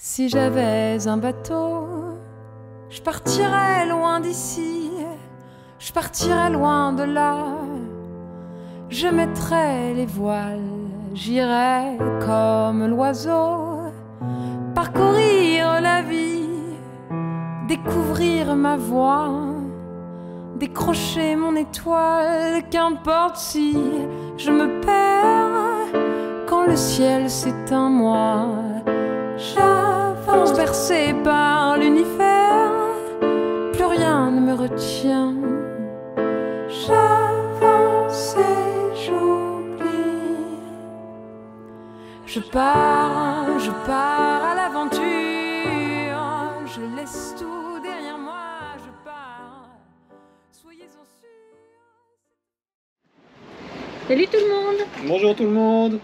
Si j'avais un bateau, je partirais loin d'ici, je partirais loin de là. Je mettrais les voiles, j'irais comme l'oiseau, parcourir la vie, découvrir ma voie, décrocher mon étoile, qu'importe si je me perds quand le ciel s'éteint, moi j'avance bercé par l'univers, plus rien ne me retient. J'avance et j'oublie. Je pars à l'aventure, je laisse tout derrière moi, je pars. Soyez-en sûrs. Salut tout le monde! Bonjour tout le monde!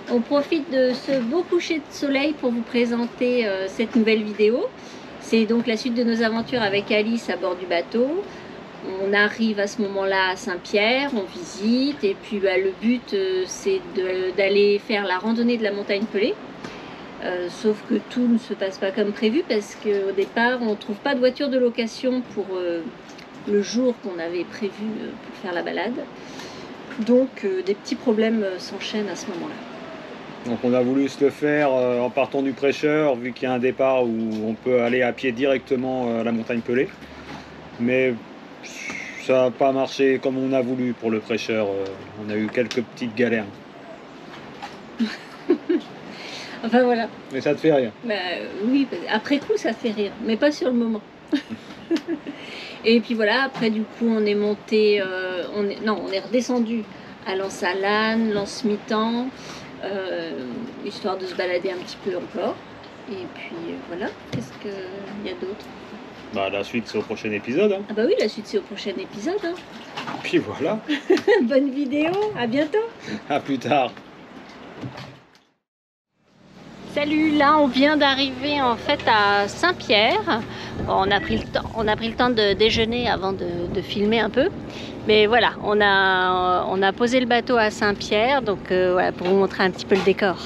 On profite de ce beau coucher de soleil pour vous présenter cette nouvelle vidéo. C'est donc la suite de nos aventures avec Alice à bord du bateau. On arrive à ce moment-là à Saint-Pierre, on visite et puis le but c'est d'aller faire la randonnée de la montagne Pelée. Sauf que tout ne se passe pas comme prévu parce qu'au départ on ne trouve pas de voiture de location pour le jour qu'on avait prévu pour faire la balade. Donc des petits problèmes s'enchaînent à ce moment-là. Donc on a voulu se le faire en partant du prêcheur, vu qu'il y a un départ où on peut aller à pied directement à la montagne Pelée. Mais ça n'a pas marché comme on a voulu pour le prêcheur. On a eu quelques petites galères. Enfin voilà. Mais ça te fait rire? Oui, après coup ça fait rire, mais pas sur le moment. Et puis voilà, après du coup on est monté, on est redescendu à Lens-Alane, Lens-Mitan, histoire de se balader un petit peu encore. Et puis voilà, qu'est-ce qu'il y a d'autre? La suite c'est au prochain épisode. Hein. Ah bah oui, la suite c'est au prochain épisode. Hein. Puis voilà. Bonne vidéo, à bientôt. À plus tard. Salut, là on vient d'arriver en fait à Saint-Pierre. On a pris le temps de déjeuner avant de filmer un peu. Mais voilà, on a posé le bateau à Saint-Pierre, donc voilà, pour vous montrer un petit peu le décor.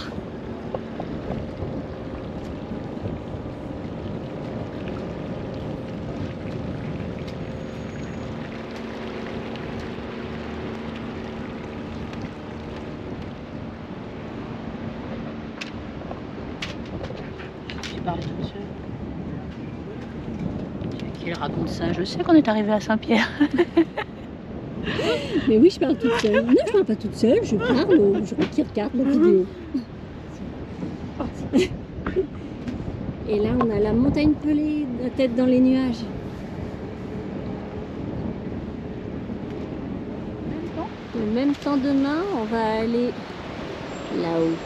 Il raconte ça, je sais qu'on est arrivé à Saint-Pierre. Mais oui, je parle toute seule. Non, je parle pas toute seule, je parle aux gens qui regardent la vidéo. Et là, on a la montagne Pelée, la tête dans les nuages. En même temps, demain, on va aller là-haut.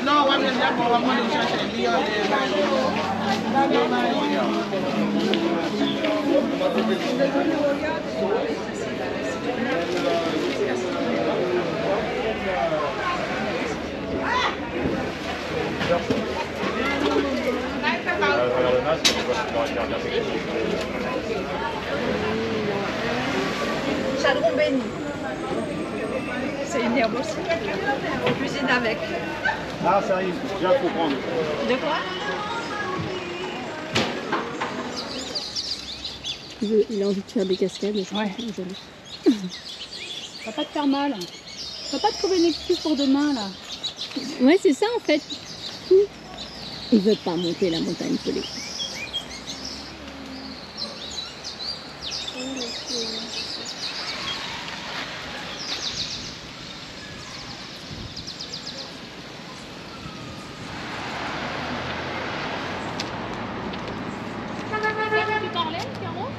Non, on vient là pour vraiment les chercher les lions. Chadron béni. C'est une herbe aussi. On cuisine avec. Ah ça arrive, déjà faut prendre. De quoi? Il a envie de faire des cascades. Ouais. Ça va pas te faire mal. Tu vas pas trouver une excuse pour demain là. Ouais, c'est ça en fait. Il veut pas monter la montagne Pelée. Tu parlais, Pierrot?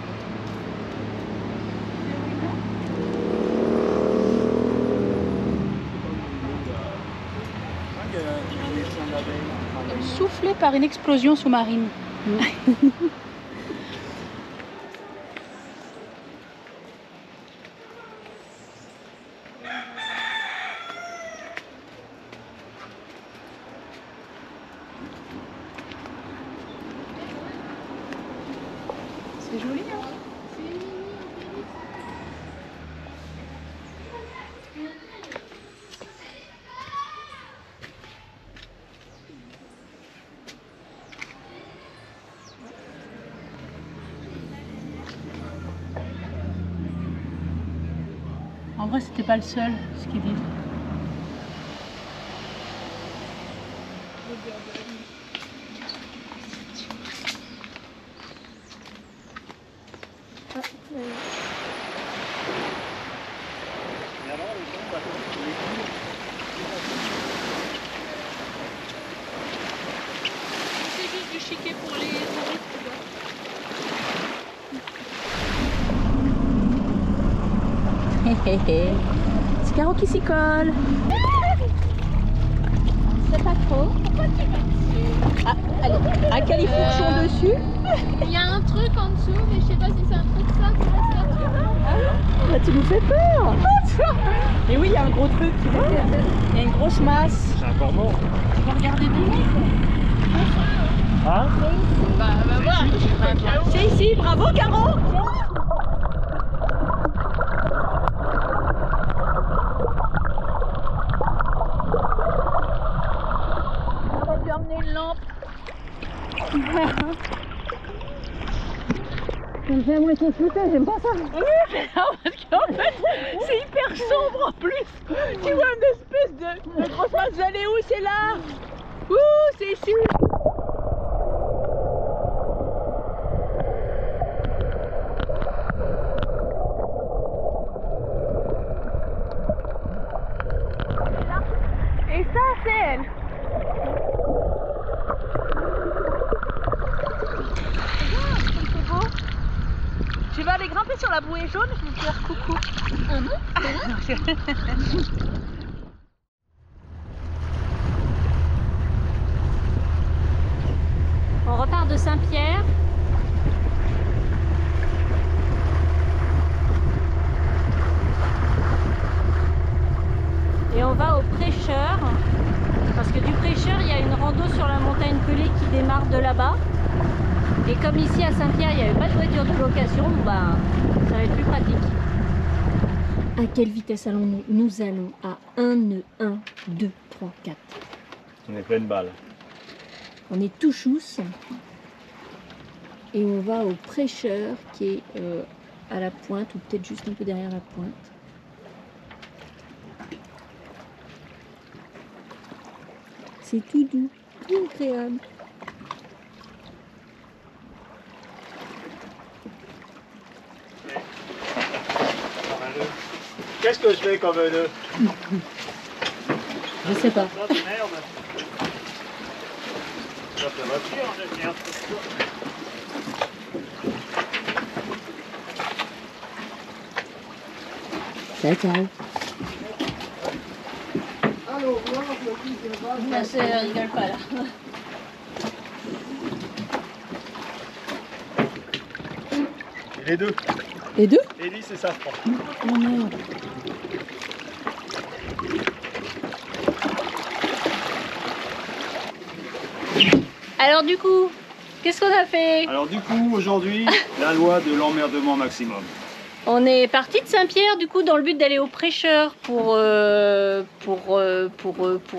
Soufflé par une explosion sous-marine. joli, hein. En vrai, c'était pas le seul, ce qu'ils disent. C'est juste du chiquet pour les touristes, tu vois. C'est Caro qui s'y colle. C'est pas trop. Pourquoi tu vas dessus? Ah, allez, un califourchon dessus. Il y a un truc en dessous, mais je sais pas si c'est un truc ça pour la statue. Bah, tu nous fais peur. Et oui, il y a un gros truc, tu vois. Il y a une grosse masse. C'est un corbeau. Tu vas regarder plus loin. Hein? Bah voir. C'est ici, bravo Caro. On va lui emmener une lampe. Ça me fait à moitié flipper, j'aime pas ça. Parce qu'en fait, c'est hyper sombre en plus. Tu vois une espèce de grosse masse. Vous allez où? C'est là. Ouh, c'est ici. Et ça, c'est elle. Tu vas aller grimper sur la bouée jaune, je vais te dire coucou. Ah non? On repart de Saint-Pierre. Et on va au Prêcheur. Parce que du Prêcheur, il y a une rando sur la montagne Pelée qui démarre de là-bas. Et comme ici à Saint-Pierre, il n'y avait pas de voiture de location, bah, ça va être plus pratique. À quelle vitesse allons-nous? Nous allons à 1 nœud, 1, 2, 3, 4. On est pleine balle. On est tout chousse. Et on va au Prêcheur qui est à la pointe, ou peut-être juste un peu derrière la pointe. C'est tout doux, tout agréable. Qu'est-ce que je fais comme nœud? Je sais pas. Ah, merde. Ça va pire, merde. Ciao, ciao. Ça se rigole pas là. Les deux. Les deux? Hélice et safran. Oh merde. Alors du coup, qu'est-ce qu'on a fait? Alors du coup, aujourd'hui, la loi de l'emmerdement maximum. On est parti de Saint-Pierre du coup dans le but d'aller au Prêcheur pour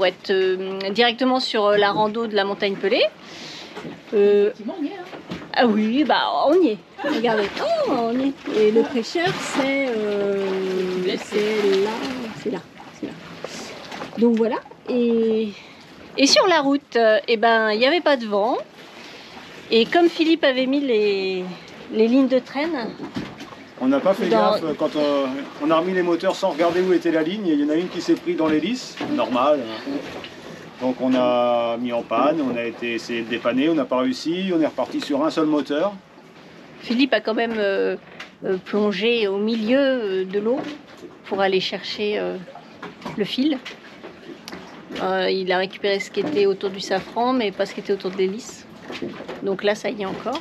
être directement sur la rando de la montagne Pelée. Effectivement, on y est, hein. Ah oui, bah on y est. Regardez, oh, on y est. Et le Prêcheur, c'est là, c'est là. Donc voilà. Et sur la route, eh ben, il n'y avait pas de vent. Et comme Philippe avait mis les lignes de traîne, On n'a pas fait Dans- gaffe quand on a remis les moteurs sans regarder où était la ligne. Il y en a une qui s'est pris dans l'hélice, normal. Donc on a mis en panne, on a essayé de dépanner, on n'a pas réussi, on est reparti sur un seul moteur. Philippe a quand même plongé au milieu de l'eau pour aller chercher le fil. Il a récupéré ce qui était autour du safran, mais pas ce qui était autour de l'hélice. Donc là, ça y est encore.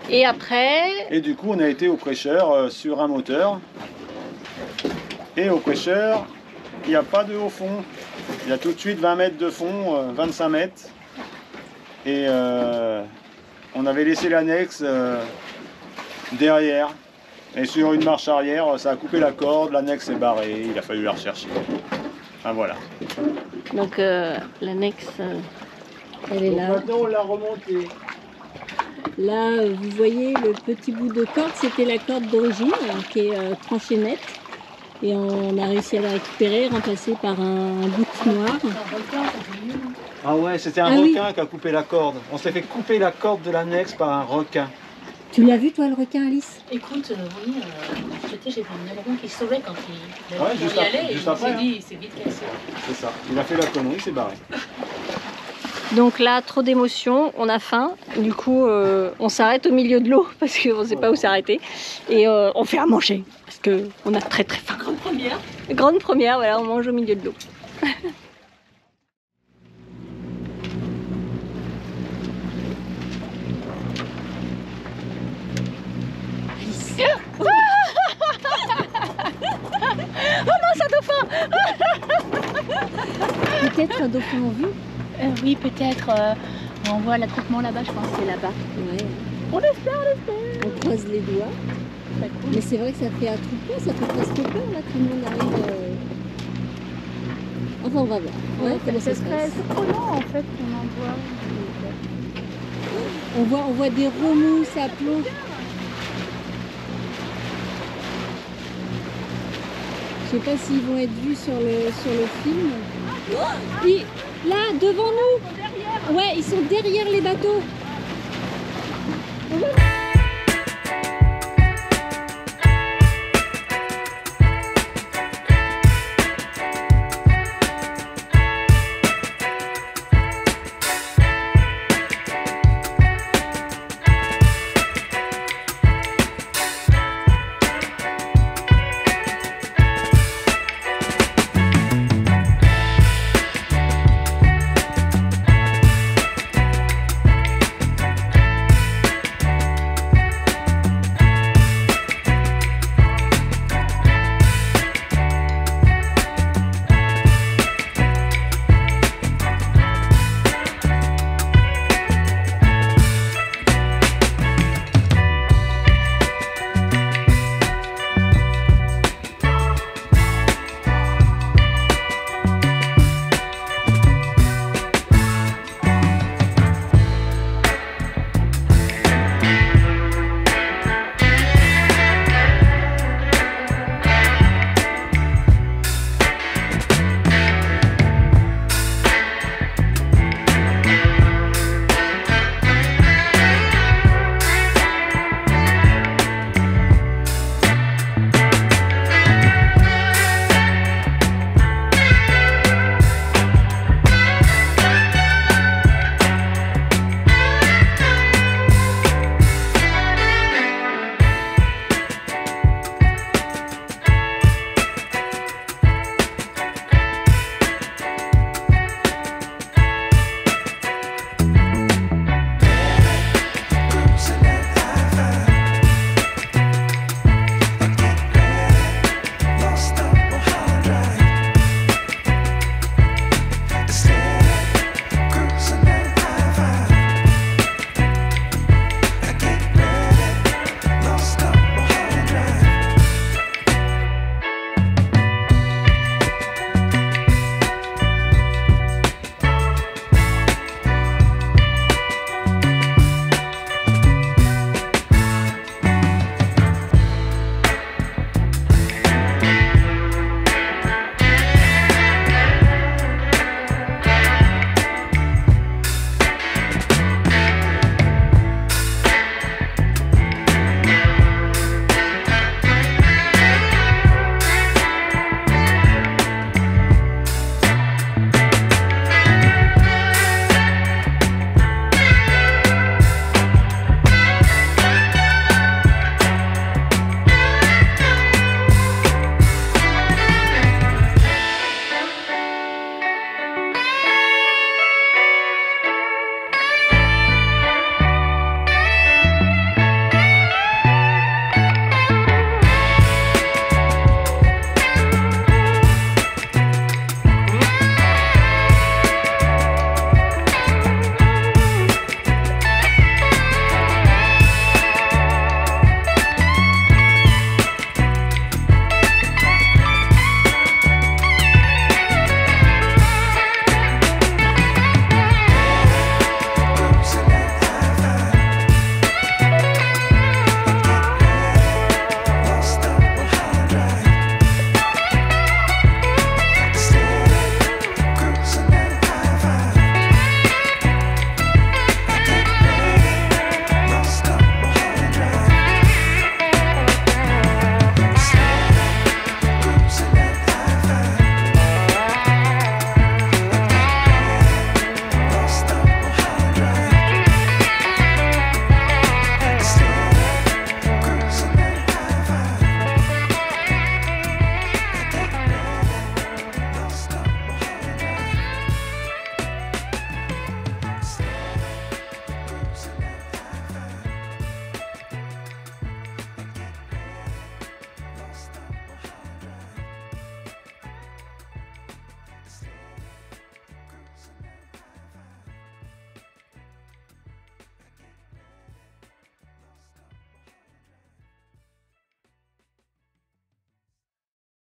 Et après, Et du coup, on a été au Prêcheur sur un moteur. Et au Prêcheur, il n'y a pas de haut fond. Il y a tout de suite 20 mètres de fond, 25 mètres. Et on avait laissé l'annexe derrière. Et sur une marche arrière, ça a coupé la corde, l'annexe est barrée, il a fallu la rechercher. Enfin voilà. Donc l'annexe, elle est Donc là. maintenant on l'a remontée. Là, vous voyez le petit bout de corde, c'était la corde d'origine qui est tranchée nette. Et on a réussi à la récupérer, remplacée par un bout noir. Ah ouais, c'était un requin qui a coupé la corde. On s'est fait couper la corde de l'annexe par un requin. Tu l'as vu toi le requin, Alice? Écoute, oui, j'ai vu un aileron qui sauvait quand il Juste y allait et juste il après, s'est dit, il s'est vite cassé. C'est ça. Il a fait la connerie, il s'est barré. Donc là, trop d'émotions, on a faim. Du coup, on s'arrête au milieu de l'eau parce qu'on ne sait pas où s'arrêter. Et on fait à manger parce qu'on a très très faim. Grande première. Grande première, voilà, on mange au milieu de l'eau. Oh mince, un dauphin! Peut-être un dauphin en vue? Oui, peut-être. On voit l'attroupement là-bas, je pense. C'est là-bas. Ouais. On espère, on espère. On croise les doigts. Mais c'est vrai que ça fait attroupement, ça fait presque peur là, tout le monde arrive. Enfin, on va voir. Ouais, comment ça se passe. surprenant en fait qu'on en voit. On voit des remous, ça plonge. Je sais pas s'ils vont être vus sur le film. Là, devant nous. Ouais, ils sont derrière les bateaux.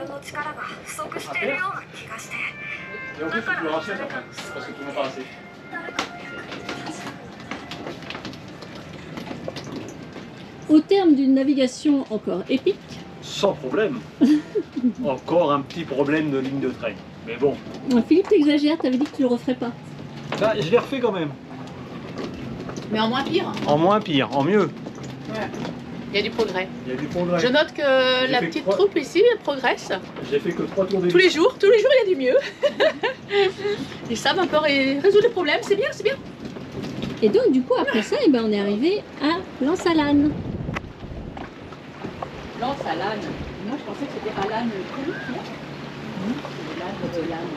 Et en plus, tu le rachètes parce que tu n'en as pas assez. Au terme d'une navigation encore épique, Sans problème. Encore un petit problème de ligne de train. Mais bon. Philippe t'exagères, t'avais dit que tu le referais pas. Bah, je l'ai refait quand même. Mais en moins pire. En moins pire, en mieux. Ouais. Il y a du progrès. Il y a du progrès. Je note que la fait petite 3 troupe ici elle progresse. J'ai fait que 3 tours Tous les jours il y a du mieux. Ils savent un peu résoudre les problèmes, c'est bien, c'est bien. Et donc du coup après ça, eh ben, on est arrivé à Lens-Alane. Lens-Alane. Moi je pensais que c'était Alane comique, non? C'est l'âne de l'âne.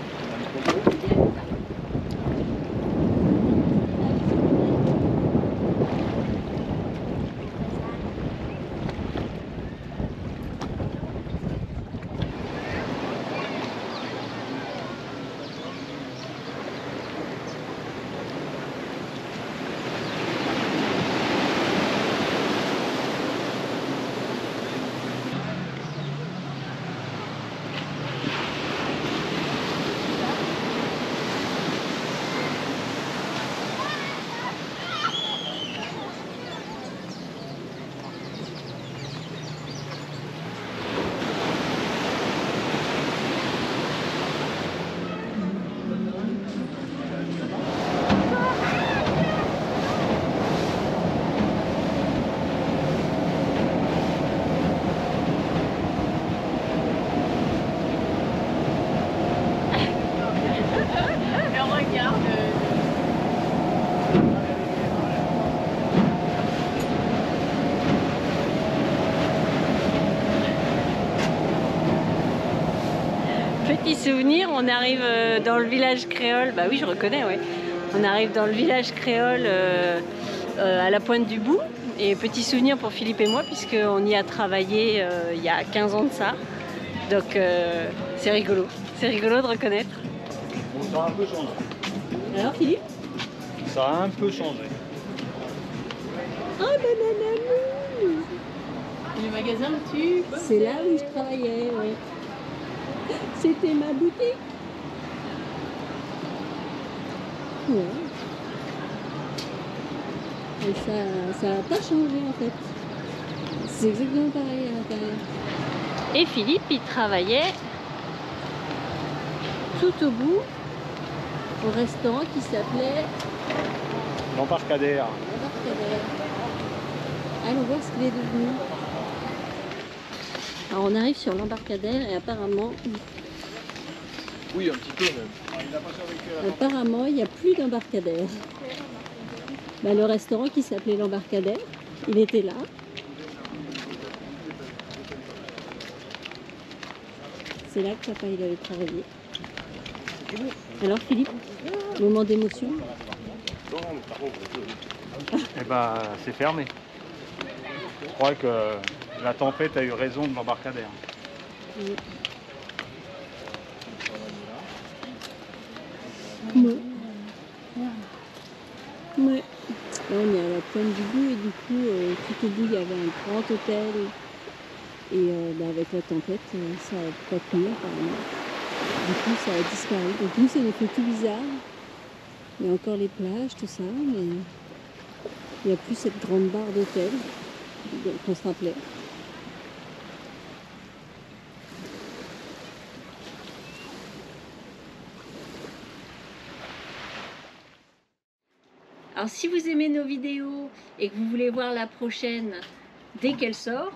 Petit souvenir, on arrive dans le village créole, bah oui je reconnais, ouais. On arrive dans le village créole à la Pointe du Bout. Et petit souvenir pour Philippe et moi puisqu'on y a travaillé il y a 15 ans de ça. Donc c'est rigolo de reconnaître. Bon, ça a un peu changé. Alors Philippe? Ça a un peu changé. Oh nanana. Le magasin où tu... C'est là où je travaillais, ouais. C'était ma boutique. Ouais. Et ça n'a pas changé en fait. C'est exactement pareil à l'intérieur. Et Philippe il travaillait Tout au bout, au restaurant qui s'appelait L'embarcadère. l'Embarcadère. Allons voir ce qu'il est devenu. Alors on arrive sur l'Embarcadère et apparemment, Oui, un petit peu même. apparemment il n'y a plus d'embarcadère. Bah, le restaurant qui s'appelait l'Embarcadère, il était là. C'est là que papa il avait travaillé. Alors Philippe, moment d'émotion? Eh ben, c'est fermé. Je crois que la tempête a eu raison de l'embarcadère. Ouais. Ouais. Là on est à la Pointe du Bout et du coup tout au bout il y avait un grand hôtel et avec la tempête ça n'a pas tenu apparemment. Du coup ça a disparu. Donc nous ça nous fait tout bizarre. Il y a encore les plages, tout ça, mais il n'y a plus cette grande barre d'hôtel qu'on se rappelait. Alors si vous aimez nos vidéos et que vous voulez voir la prochaine dès qu'elle sort,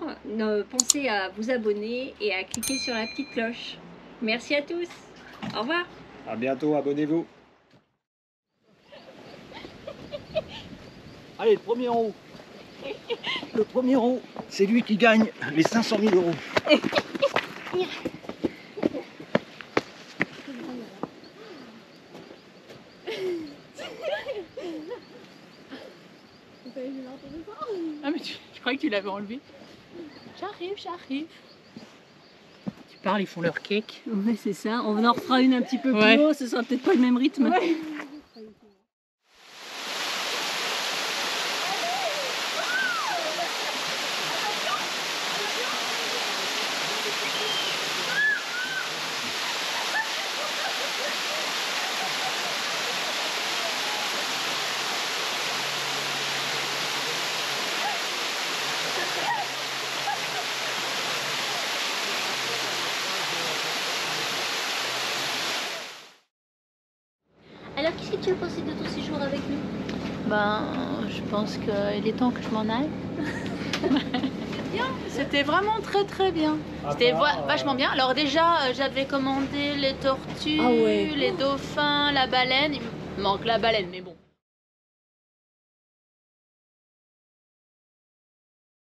pensez à vous abonner et à cliquer sur la petite cloche. Merci à tous. Au revoir. À bientôt, abonnez-vous. Allez, le premier en haut. Le premier en haut, c'est lui qui gagne les 500 000 euros. Ah mais je croyais que tu l'avais enlevé. J'arrive. Tu parles, ils font leur cake. Ouais c'est ça, on en refera une un petit peu Ouais. plus haut, ce sera peut-être pas le même rythme. Ouais. Qu'est-ce que tu as pensé de ton séjour avec nous? Ben, je pense qu'il est temps que je m'en aille. Bien, c'était vraiment très bien. C'était vachement bien. Alors déjà, j'avais commandé les tortues, Ah ouais. les dauphins, la baleine. Il me manque la baleine, mais bon.